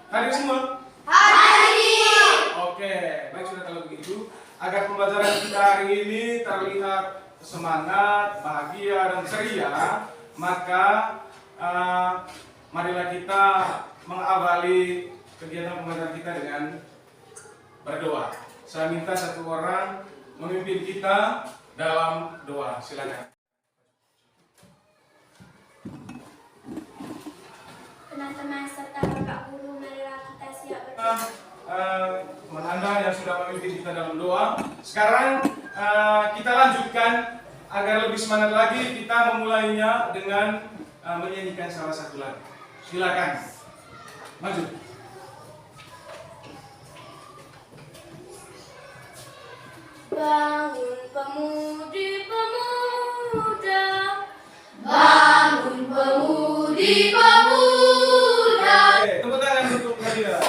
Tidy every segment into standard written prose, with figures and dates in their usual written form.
Hadir semua? Hadir. Oke, baik sudah kalau begitu. Agar pembelajaran kita hari ini terlihat semangat, bahagia, dan ceria, maka marilah kita mengawali kegiatan pembelajaran kita dengan berdoa. Saya minta satu orang memimpin kita dalam doa. Silakan. Teman-teman serta Bapak Guru, marilah kita siap berdoa. Teman Anda yang sudah memimpin kita dalam doa. Sekarang kita lanjutkan agar lebih semangat lagi. Kita memulainya dengan menyanyikan salah satu lagu. Silakan, maju. Bangun pemudi-pemuda, bangun pemudi-pemuda. Oke, tepuk tangan untuk Nadia.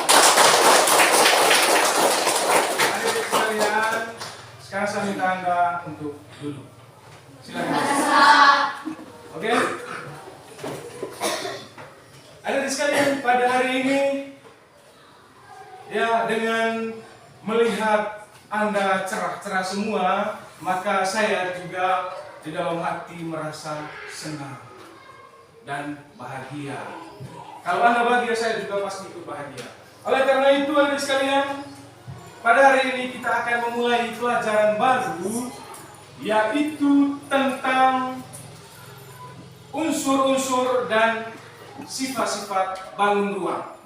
Adik-adik sekalian, sekarang saya minta Anda untuk duduk. Silakan. Oke. Adik-adik sekalian, pada hari ini ya, dengan melihat Anda cerah-cerah semua, maka saya juga di dalam hati merasa senang dan bahagia. Kalau Anda bahagia, saya juga pasti ikut bahagia. Oleh karena itu, adik sekalian, pada hari ini kita akan memulai pelajaran baru, yaitu tentang unsur-unsur dan sifat-sifat bangun ruang.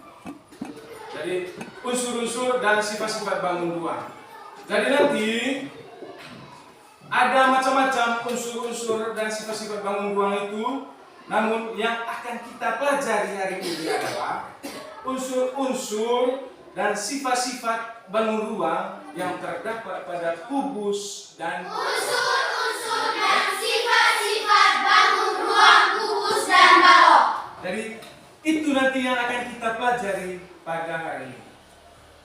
Jadi, unsur-unsur dan sifat-sifat bangun ruang. Jadi nanti ada macam-macam unsur-unsur dan sifat-sifat bangun ruang itu. Namun yang akan kita pelajari hari ini adalah unsur-unsur dan sifat-sifat bangun ruang yang terdapat pada kubus dan Unsur-unsur dan sifat-sifat bangun ruang kubus dan balok. Jadi itu nanti yang akan kita pelajari pada hari ini.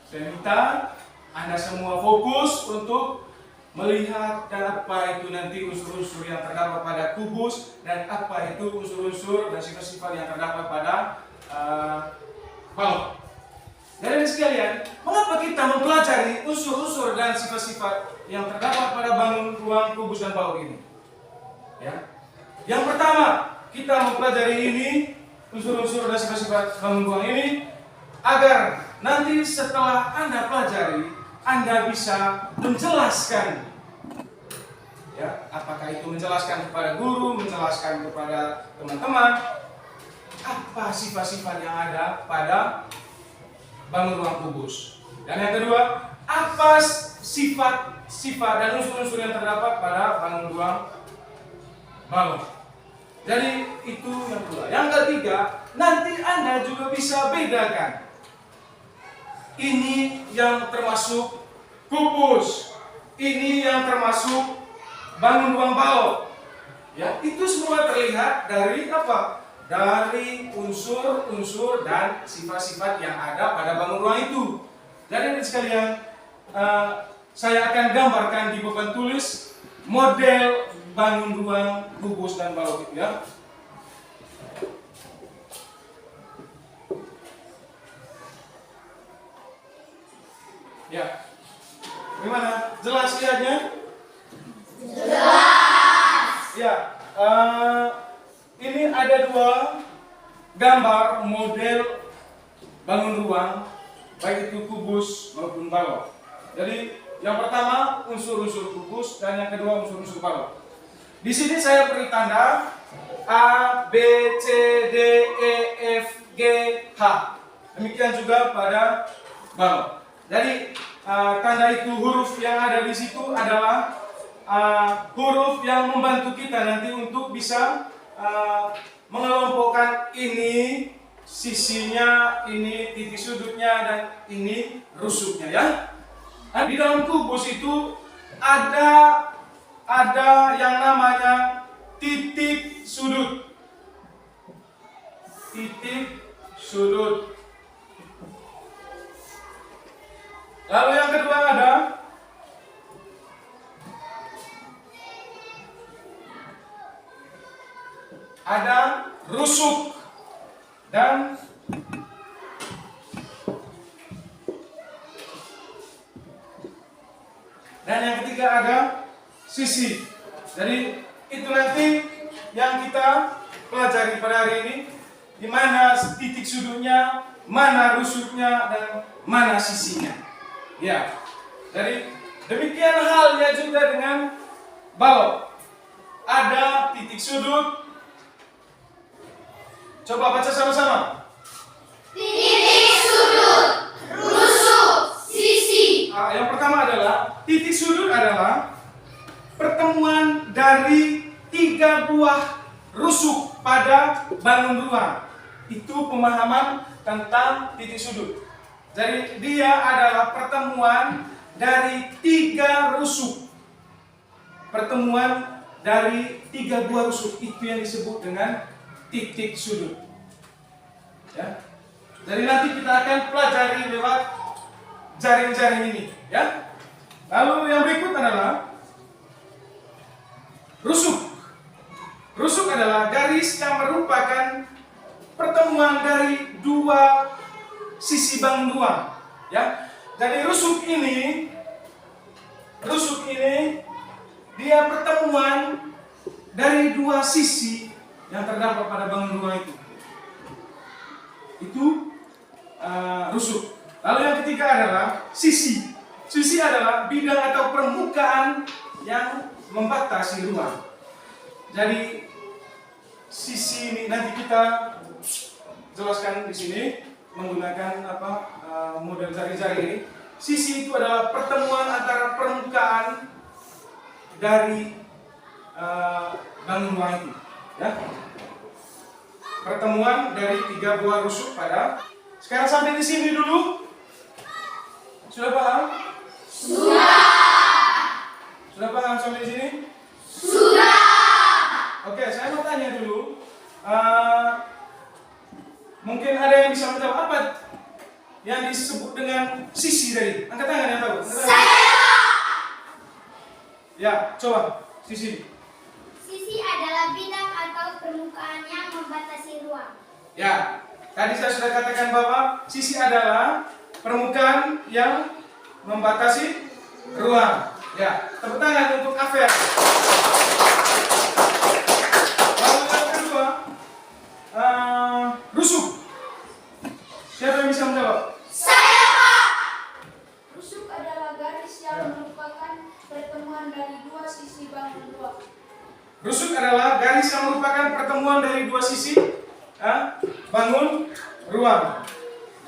Saya minta Anda semua fokus untuk melihat dan apa itu nanti unsur-unsur yang terdapat pada kubus dan apa itu unsur-unsur dan sifat-sifat yang terdapat pada balok. Jadi sekalian, mengapa kita mempelajari unsur-unsur dan sifat-sifat yang terdapat pada bangun ruang kubus dan balok ini? Ya. Yang pertama, kita mempelajari ini unsur-unsur dan sifat-sifat bangun ruang ini agar nanti setelah Anda pelajari, Anda bisa menjelaskan, ya, apakah itu menjelaskan kepada guru, menjelaskan kepada teman-teman, apa sifat-sifat yang ada pada bangun ruang kubus. Dan yang kedua, apa sifat-sifat dan unsur-unsur yang terdapat pada bangun ruang balok. Jadi itu yang kedua. Yang ketiga, nanti Anda juga bisa bedakan. Ini yang termasuk kubus, ini yang termasuk bangun ruang balok. Ya, itu semua terlihat dari apa? Dari unsur-unsur dan sifat-sifat yang ada pada bangun ruang itu. Jadi sekalian, saya akan gambarkan di papan tulis model bangun ruang kubus dan balok itu, ya. Ya, gimana? Jelas lihatnya? Jelas. Ya, ini ada dua gambar model bangun ruang, baik itu kubus maupun balok. Jadi, yang pertama unsur-unsur kubus dan yang kedua unsur-unsur balok. Di sini saya beri tanda A, B, C, D, E, F, G, H. Demikian juga pada balok. Jadi tanda itu, huruf yang ada di situ adalah huruf yang membantu kita nanti untuk bisa mengelompokkan ini sisinya, ini titik sudutnya, dan ini rusuknya, ya. Nah, di dalam kubus itu ada yang namanya titik sudut. Titik sudut. Lalu yang kedua ada rusuk dan Dan yang ketiga ada sisi. Jadi itu nanti yang kita pelajari pada hari ini, di mana titik sudutnya, mana rusuknya, dan mana sisinya. Ya, jadi demikian halnya juga dengan balok. Ada titik sudut. Coba baca sama-sama. Titik sudut, rusuk, sisi. Yang pertama adalah titik sudut adalah pertemuan dari 3 buah rusuk pada bangun ruang. Itu pemahaman tentang titik sudut. Jadi dia adalah pertemuan dari 3 rusuk. Pertemuan dari 3 buah rusuk, itu yang disebut dengan titik sudut. Ya. Jadi nanti kita akan pelajari lewat jaring-jaring ini, ya. Lalu yang berikut adalah rusuk. Rusuk adalah garis yang merupakan pertemuan dari 2 sisi bangun ruang, ya. Jadi rusuk ini dia pertemuan dari 2 sisi yang terdapat pada bangun ruang itu. Itu rusuk. Lalu yang ketiga adalah sisi. Sisi adalah bidang atau permukaan yang membatasi ruang. Jadi sisi ini nanti kita jelaskan di sini menggunakan model jari-jari ini. Sisi itu adalah pertemuan antara permukaan dari bangun ruang itu, ya. Pertemuan dari 3 buah rusuk pada. Sekarang sampai di sini dulu. Sudah paham? Sudah paham sampai di sini? Oke, saya mau tanya dulu. Mungkin ada yang bisa menjawab apa yang disebut dengan sisi tadi? Angkat tangan yang tahu. Ya, coba sisi. Sisi adalah bidang atau permukaan yang membatasi ruang. Ya, tadi saya sudah katakan bahwa sisi adalah permukaan yang membatasi ruang. Ya, tepuk tangan untuk Afer. Lalu yang kedua, rusuk. Siapa yang bisa menjawab? Saya, Pak. Rusuk adalah garis yang merupakan pertemuan dari 2 sisi bangun ruang. Rusuk adalah garis yang merupakan pertemuan dari 2 sisi bangun ruang.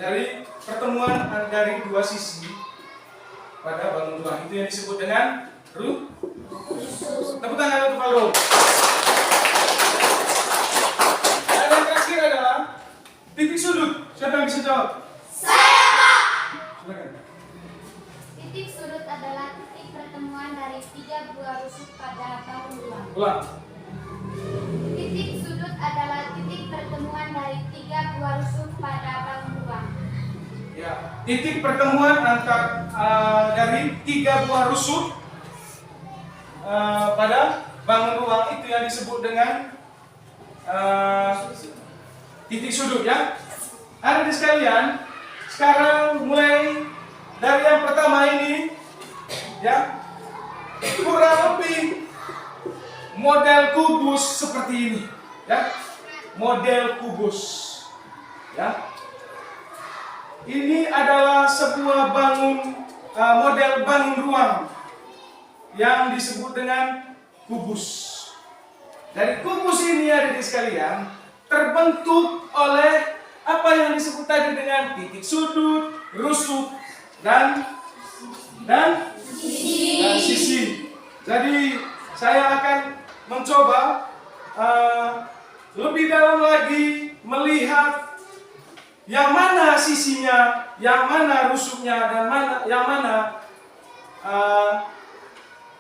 Dari pertemuan dari 2 sisi pada bangun ruang, itu yang disebut dengan rusuk. Tepuk tangan untuk Aldo. Dan yang terakhir adalah titik sudut. Siapa yang bisa jawab? Saya, Pak. Silakan. Titik sudut adalah titik pertemuan dari 3 buah rusuk pada bangun ruang. Ulang. Titik sudut adalah titik pertemuan dari 3 buah rusuk pada bangun ruang. Ya, titik pertemuan dari 3 buah rusuk pada bangun ruang, itu yang disebut dengan titik sudut, ya. Adik sekalian, sekarang mulai dari yang pertama ini, ya, kurang lebih model kubus seperti ini, ya, model kubus, ya. Ini adalah sebuah model bangun ruang yang disebut dengan kubus. Dari kubus ini, adik sekalian, terbentuk oleh apa yang disebut tadi dengan titik sudut, rusuk, dan sisi. Jadi saya akan mencoba lebih dalam lagi melihat yang mana sisinya, yang mana rusuknya, dan yang mana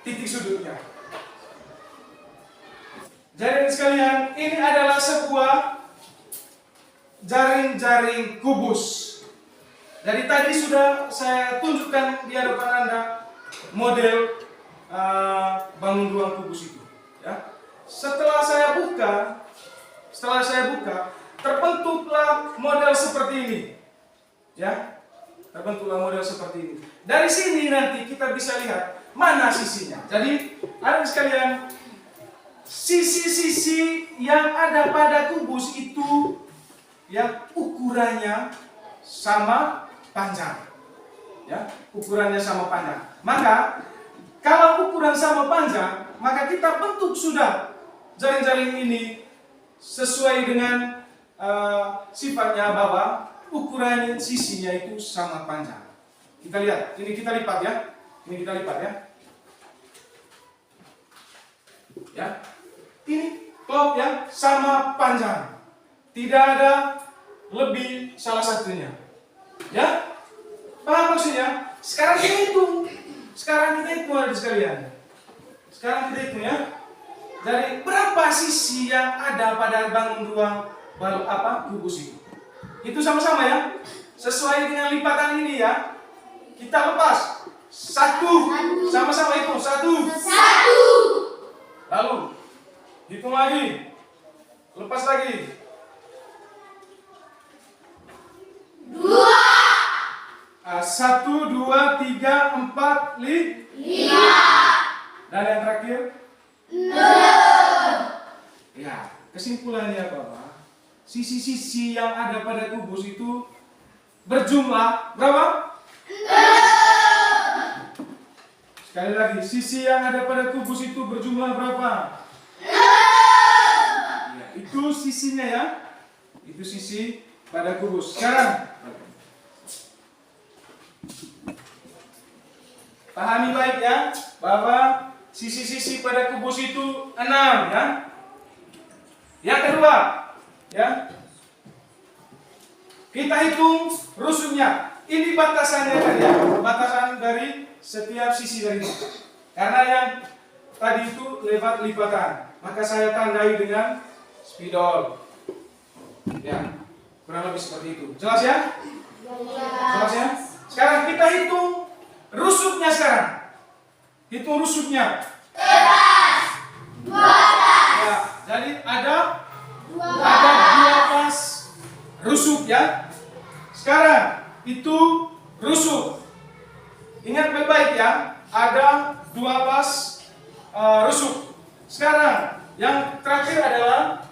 titik sudutnya. Jadi sekalian, ini adalah sebuah jaring-jaring kubus. Jadi tadi sudah saya tunjukkan di hadapan Anda model bangun ruang kubus itu, ya. Setelah saya buka, terbentuklah model seperti ini, ya. Terbentuklah model seperti ini. Dari sini nanti kita bisa lihat mana sisinya. Jadi adik sekalian, sisi-sisi yang ada pada kubus itu yang ukurannya sama panjang. Ya, ukurannya sama panjang. Maka kalau ukuran sama panjang, maka kita bentuk sudah jaring-jaring ini sesuai dengan sifatnya bahwa ukuran sisinya itu sama panjang. Kita lihat, ini kita lipat ya. Ini kita lipat ya. Ya. Ini klop yang sama panjang. Tidak ada lebih salah satunya. Ya? Paham maksudnya? Sekarang kita hitung. Adik sekalian. Sekarang kita hitung ya. Dari berapa sisi yang ada pada bangun ruang kubus itu? Itu sama-sama ya. Sesuai dengan lipatan ini ya. Kita lepas. 1. Sama-sama hitung. 1. Lalu hitung lagi. Lepas lagi. 1, 2, 3, 4, 5. Dan yang terakhir 6. Ya, kesimpulannya Bapak, sisi-sisi yang ada pada kubus itu berjumlah berapa? 6. Sekali lagi, sisi yang ada pada kubus itu berjumlah berapa? 6. Ya, itu sisinya ya. Itu sisi pada kubus. Sekarang pahami baik ya, bahwa sisi-sisi pada kubus itu 6 ya. Yang kedua, ya. Kita hitung rusuknya. Ini batasannya tadi ya, batasan dari setiap sisi dari ini. Karena yang tadi itu lewat lipatan, maka saya tandai dengan spidol. Ya, kurang lebih seperti itu. Jelas ya? Jelas ya? Sekarang kita hitung rusuknya sekarang. Hitung rusuknya. Ya, jadi ada 12 rusuk ya. Sekarang itu rusuk. Ingat baik-baik ya, ada 12 rusuk. Sekarang yang terakhir adalah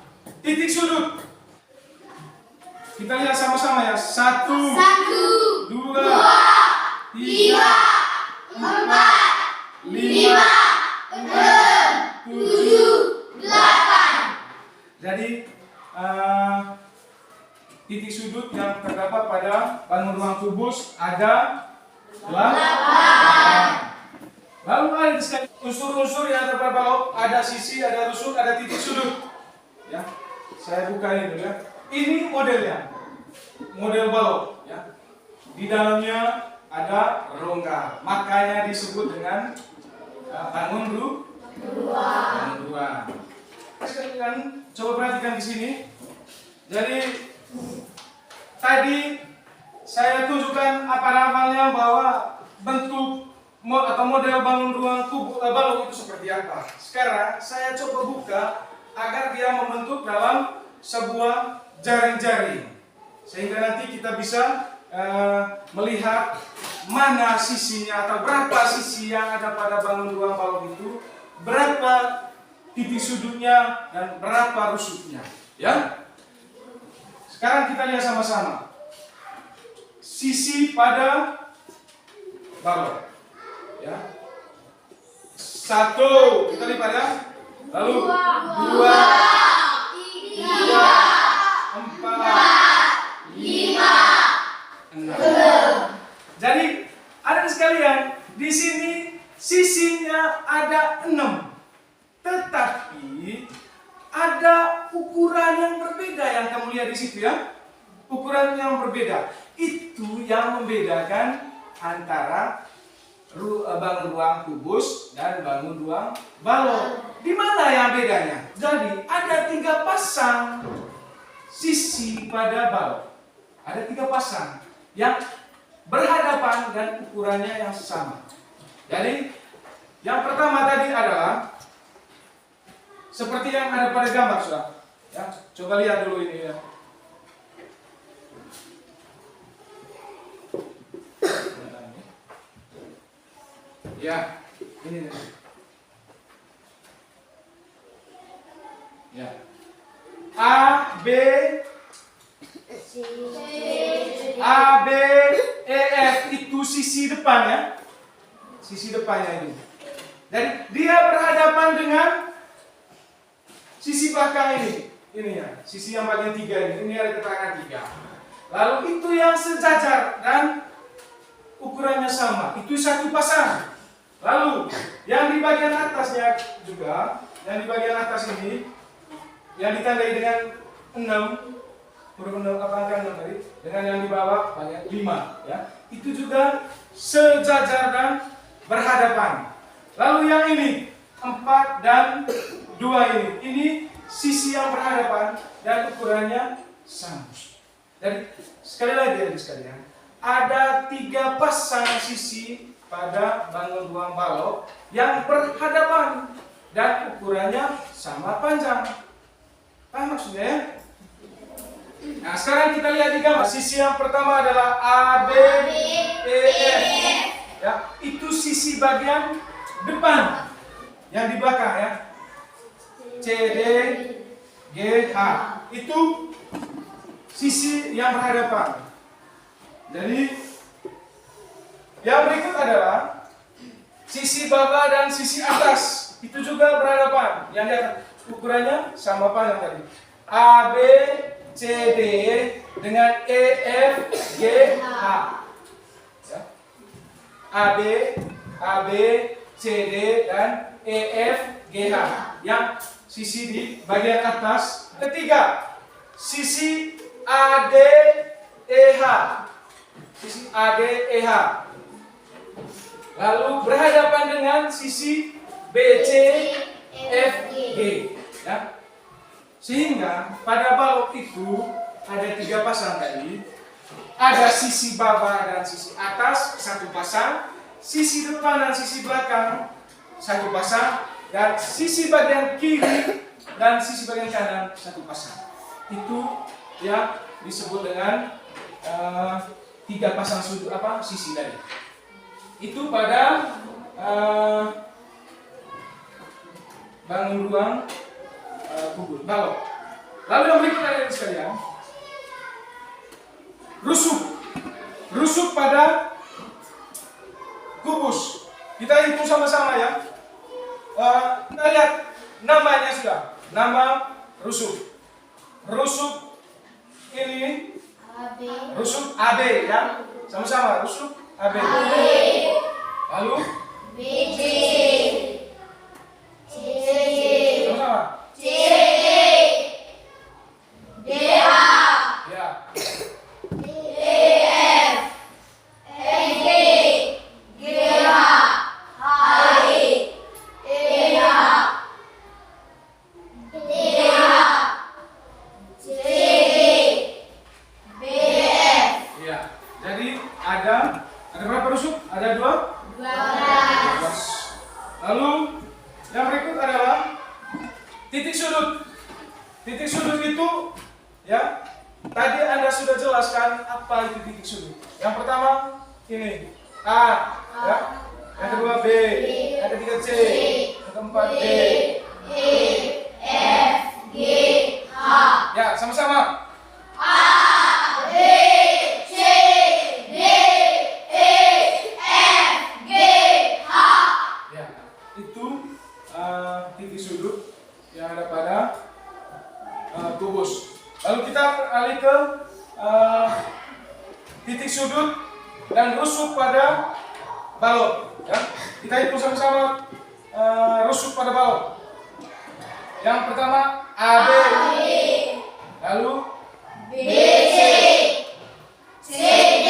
titik sudut. Kita lihat sama-sama ya. 1, 2, 3, 4, 5, 6, 7, 8. Jadi titik sudut yang terdapat pada bangun ruang kubus ada 8. Lalu ada sekali unsur-unsur yang terdapat pada ada sisi, ada rusuk, ada titik sudut. Ya, saya buka ini dulu ya. Ini modelnya, model balok. Ya, di dalamnya ada rongga, makanya disebut dengan bangun ruang. Sekarang coba perhatikan di sini. Jadi tadi saya tunjukkan apa namanya bahwa bentuk atau model bangun ruang balok itu seperti apa. Sekarang saya coba buka agar dia membentuk dalam sebuah jaring-jaring, sehingga nanti kita bisa melihat mana sisinya atau berapa sisi yang ada pada bangun ruang balok itu, berapa titik sudutnya dan berapa rusuknya. Ya. Sekarang kita lihat sama-sama sisi pada balok. Ya. 1, kita lipat ya. Lalu 2, 3, 4, 5, 6. Jadi ada sekalian, di sini sisinya ada 6. Tetapi ada ukuran yang berbeda yang kamu lihat di situ ya. Ukuran yang berbeda. Itu yang membedakan antara bangun ruang kubus dan bangun ruang balok. Di mana yang bedanya? Jadi ada 3 pasang sisi pada balok. Ada 3 pasang yang berhadapan dan ukurannya yang sama. Jadi yang pertama tadi adalah seperti yang ada pada gambar sudah. Ya, coba lihat dulu ini ya. Ya, Ini nih. Ya. A, B, E, F itu sisi depan ya. Sisi depannya ini. Dan dia berhadapan dengan sisi belakang ini. Ini ya, sisi yang bagian 3 ini. Ini ada keterangan 3. Lalu itu yang sejajar dan ukurannya sama. Itu satu pasang. Lalu yang di bagian atasnya juga, yang di bagian atas ini yang ditandai dengan 6, huruf 6 apa angka 6 tadi, dengan yang di bawah banyak 5 ya. Itu juga sejajar dan berhadapan. Lalu yang ini 4 dan 2 ini sisi yang berhadapan dan ukurannya sama. Dan sekali lagi ya sekalian, ada 3 pasang sisi pada bangun ruang balok yang berhadapan dan ukurannya sama panjang. Paham maksudnya ya? Nah sekarang kita lihat di gambar. Sisi yang pertama adalah A, B, E, F. Ya, itu sisi bagian depan. Yang di belakang ya. C, D, G, H. Itu sisi yang berhadapan. Jadi yang berikut adalah sisi bawah dan sisi atas. Itu juga berhadapan. Yang di atas ukurannya sama panjang tadi. A, B, C, D dengan E, F, G, H. Ya. A, B, C, D dan E, F, G, H. Yang sisi di bagian atas. Ketiga, sisi A, D, E, H. Sisi A, D, E, H. Lalu berhadapan dengan sisi B, C, F, G. Ya. Sehingga pada balok itu ada 3 pasang tadi. Ada sisi bawah dan sisi atas 1 pasang, sisi depan dan sisi belakang 1 pasang, dan sisi bagian kiri dan sisi bagian kanan 1 pasang. Itu yang disebut dengan 3 pasang sudut sisi tadi. Itu pada bangun ruang kubur balok. Lalu yang berikutnya dari sekalian, rusuk pada kubus. Kita hitung sama-sama ya. Kita lihat namanya sudah. Nama rusuk. Rusuk ini rusuk AB ya. Sama-sama rusuk AB. Lalu BC, sama-sama. Ya. Ya. Jadi ada berapa rusuk? Ada 12. Lalu yang berikut adalah titik sudut. Titik sudut itu ya, tadi Anda sudah jelaskan apa itu titik sudut. Yang pertama ini A, ya. Yang kedua B, yang ketiga C, yang keempat D, E, F, G, H. ya sama-sama. A, B, C, D, E, F, G, H. Ya, itu titik sudut yang ada pada kubus. Lalu kita beralih ke titik sudut dan rusuk pada balok. Ya, kita hitung sama-sama rusuk pada balok. Yang pertama AB, lalu BC, CD,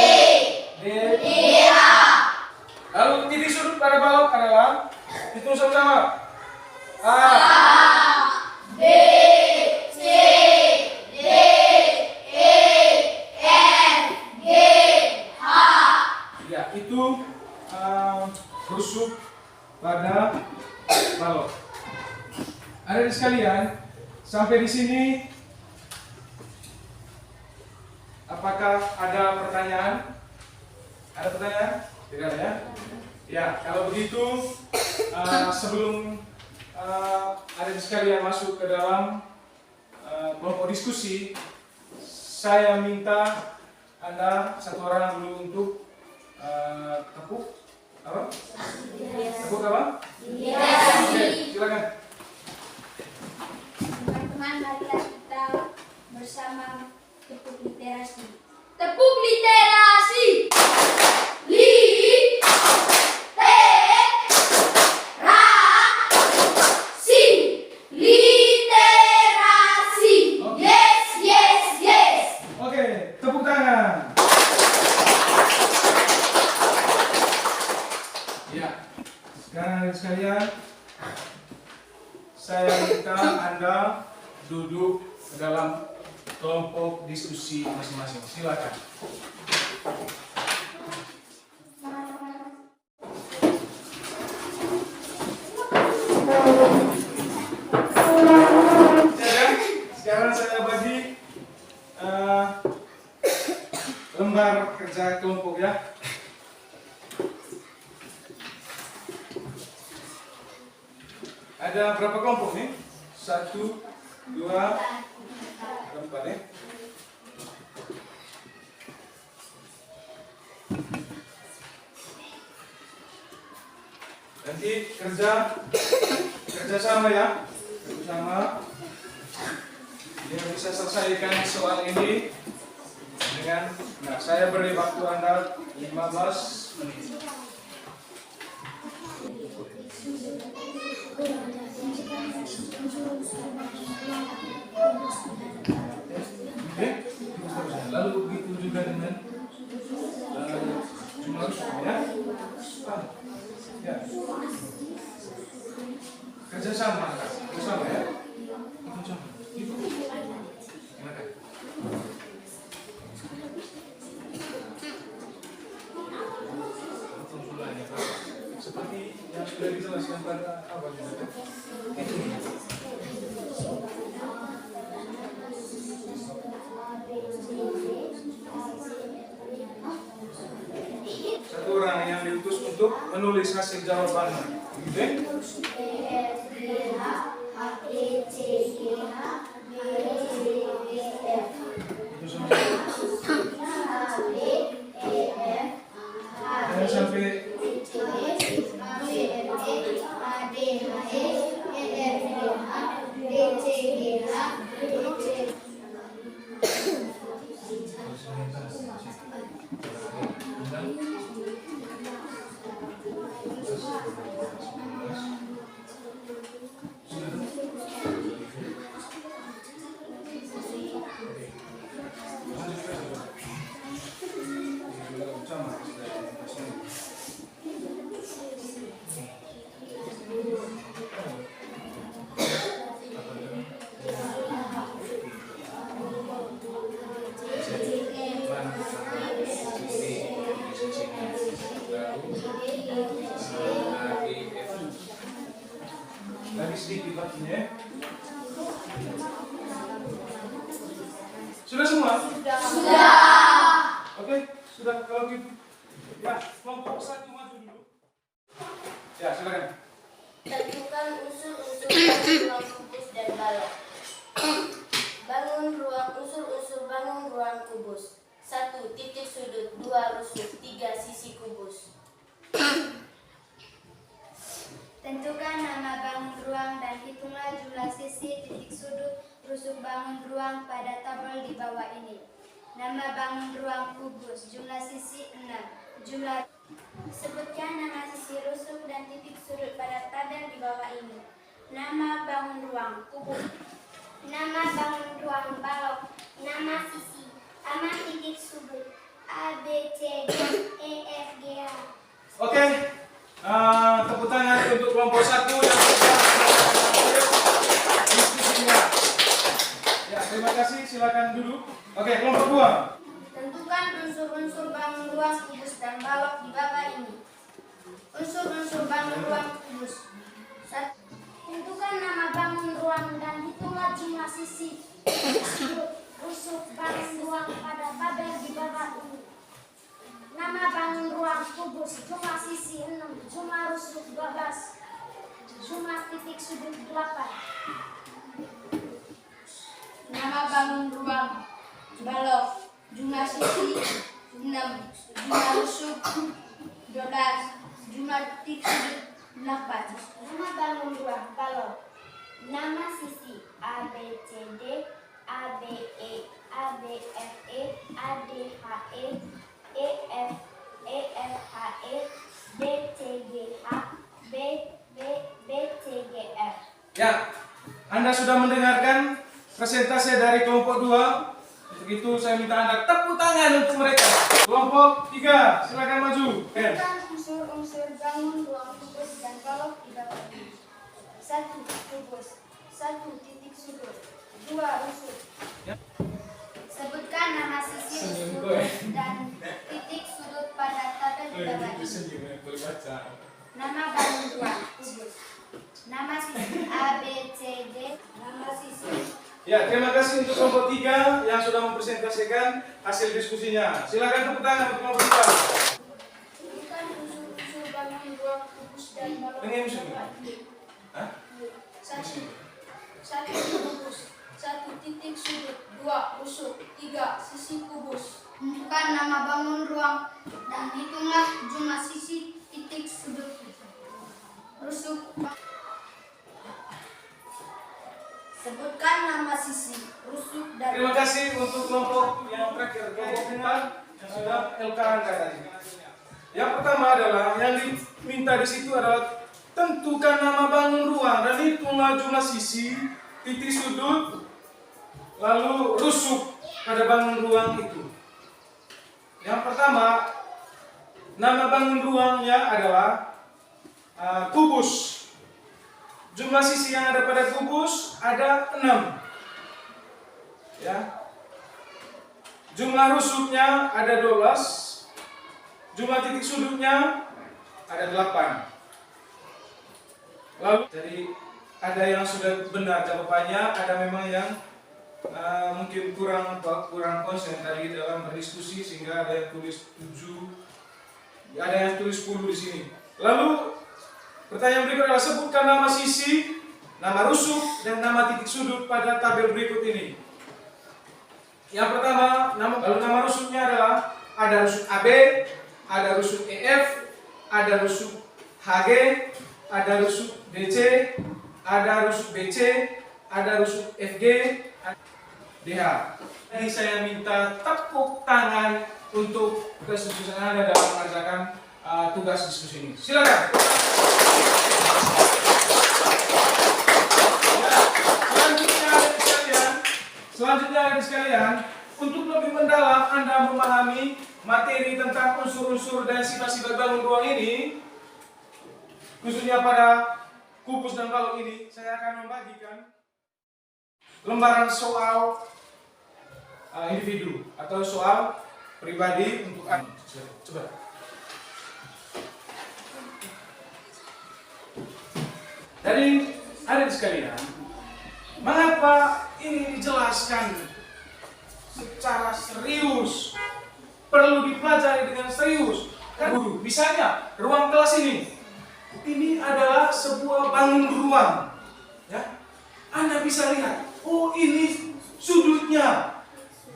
D, DA. lalu titik sudut pada balok adalah hitung sama-sama A, B, C, D, E, F, G, H. ya itu rusuk pada balok. Adik sekalian, sampai di sini apakah ada pertanyaan? Ada pertanyaan? Tidak ada ya? Ya, kalau begitu sebelum adik sekalian masuk ke dalam kelompok diskusi, saya minta Anda satu orang dulu untuk tepuk apa? Tepuk apa? Oke, silakan. Teman-teman, marilah kita bersama tepuk literasi. Tepuk literasi. Literasi. Oke. Yes, yes, yes. Oke, tepuk tangan. Ya, sekarang sekalian, saya minta Anda duduk dalam kelompok diskusi masing-masing. Silakan. Sekarang saya bagi lembar kerja kelompok ya. Ada berapa kelompok nih? 1, 2, 4 ya. Nanti kerja sama ya, bersama. Dia bisa selesaikan soal ini dengan, nah saya beri waktu Anda 15 menit. Oke, lalu begitu juga dengan jumlah ya. Ya. Kerjasama ya. Kerjasama. Itu. Silakan. Seperti yang sudah dijelaskan pada awal juga. Satu orang yang diutus untuk menulis hasil jawabannya, gitu ya? Itu semua. Jangan sampai lagi sedikit waktunya ya. Sudah semua? Sudah. Oke, sudah kalau gitu. Ya, kelompok 1 maju dulu. Ya, silakan. Tentukan unsur-unsur ruang kubus dan balok. Bangun ruang unsur-unsur bangun ruang kubus. 1. Titik sudut. 2. Rusuk. 3. Sisi kubus. Tentukan nama bangun ruang dan hitunglah jumlah sisi, titik sudut, rusuk bangun ruang pada tabel di bawah ini. Nama bangun ruang kubus, jumlah sisi 6, jumlah. Sebutkan nama sisi rusuk dan titik sudut pada tabel di bawah ini. Nama bangun ruang kubus, nama bangun ruang balok, nama sisi, nama titik sudut, A, B, C, D, E, F, G, H. Oke. Tepuk tangan untuk kelompok 1 yang sudah diskusinya. Ya, terima kasih. Silakan duduk. Oke, kelompok 2. Tentukan unsur-unsur bangun ruang kubus dan balok di bawah ini. Unsur-unsur bangun ruang kubus. Tentukan nama bangun ruang dan hitunglah jumlah sisi, rusuk bangun ruang pada tabel di bawah ini. Nama bangun ruang kubus, jumlah sisi 6, jumlah rusuk 12, jumlah titik sudut 8. Nama bangun ruang balok, jumlah sisi 6, jumlah rusuk 12, jumlah titik sudut 8. Nama bangun ruang balok. Nama sisi A, B, C, D, A, B, E, A, B, F, E, A, D, H, E, E, F, H, E, B, C, G, H, B, C, G, F. Ya, Anda sudah mendengarkan presentasi dari kelompok 2. Untuk itu saya minta Anda tepuk tangan untuk mereka. Kelompok 3, silakan maju. Tentukan unsur-unsur bangun ruang kubus dan balok di bawah ini. 1. Kubus. 1. Titik sudut. 2. Rusuk. Ya. Sebutkan nama sisi rusuk dan titik sudut pada tabel di bawah ini. Nama bangun ruang kubus. Nama sisi A, B, C, D. Nama sisi. Ya, terima kasih untuk kelompok 3 yang sudah mempresentasikan hasil diskusinya. Silakan tepuk tangan untuk kelompok 3. Sebutkan unsur-unsur bangun ruang kubus dan balok Dengan di unsur. bawah ini. Hah? 1. Kubus. 1. Titik sudut. 2. Rusuk. 3. Sisi kubus. Tentukan nama bangun ruang dan hitunglah jumlah sisi titik sudut rusuk. Sebutkan nama sisi rusuk dan Terima kasih untuk kelompok yang terakhir, kelompok 4 yang sudah LK Anda tadi. Yang pertama adalah yang diminta di situ adalah tentukan nama bangun ruang dan hitunglah jumlah sisi, titik sudut, lalu rusuk pada bangun ruang itu. Yang pertama, nama bangun ruangnya adalah kubus. Jumlah sisi yang ada pada kubus ada 6. Ya. Jumlah rusuknya ada 12. Jumlah titik sudutnya ada 8. Lalu jadi ada yang sudah benar jawabannya, ada memang yang mungkin kurang konsen tadi dalam berdiskusi sehingga ada yang tulis 7, ada yang tulis 10 di sini. Lalu pertanyaan berikut adalah sebutkan nama sisi, nama rusuk, dan nama titik sudut pada tabel berikut ini. Yang pertama, nama rusuknya adalah ada rusuk AB, ada rusuk EF, ada rusuk HG, ada rusuk DC, ada rusuk BC, ada rusuk FG, DH. Jadi saya minta tepuk tangan untuk kesuksesan Anda dalam mengerjakan tugas diskusi ini. Silakan. Selanjutnya adik sekalian, untuk lebih mendalam Anda memahami materi tentang unsur-unsur dan sifat-sifat bangun ruang ini, khususnya pada kubus dan balok ini, saya akan membagikan lembaran soal individu atau soal pribadi untuk Anda. Coba. Jadi adik sekalian, mengapa ini dijelaskan secara serius, perlu dipelajari dengan serius? Kan guru, misalnya ruang kelas ini adalah sebuah bangun ruang, ya. Anda bisa lihat, oh ini sudutnya,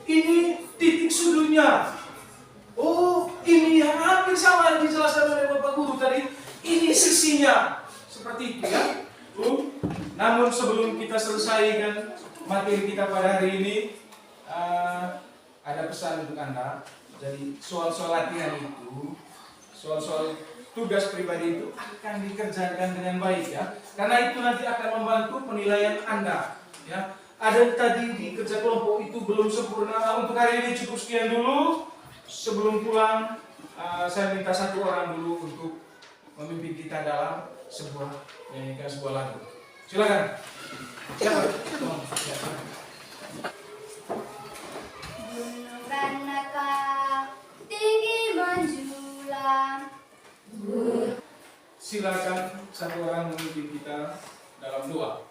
ini titik sudutnya, oh ini yang hampir sama yang dijelaskan oleh Bapak Guru tadi, ini sisinya, seperti itu ya. Namun sebelum kita selesaikan materi kita pada hari ini, ada pesan untuk Anda. Jadi soal-soal latihan itu, soal-soal tugas pribadi itu akan dikerjakan dengan baik ya. Karena itu nanti akan membantu penilaian Anda ya. Ada tadi di kerja kelompok itu belum sempurna. Untuk hari ini cukup sekian dulu. Sebelum pulang, saya minta satu orang dulu untuk memimpin kita dalam menyanyikan sebuah lagu. Silakan. Siapa? Gunung Ranaka tinggi menjulang. Silakan satu orang memimpin kita dalam doa.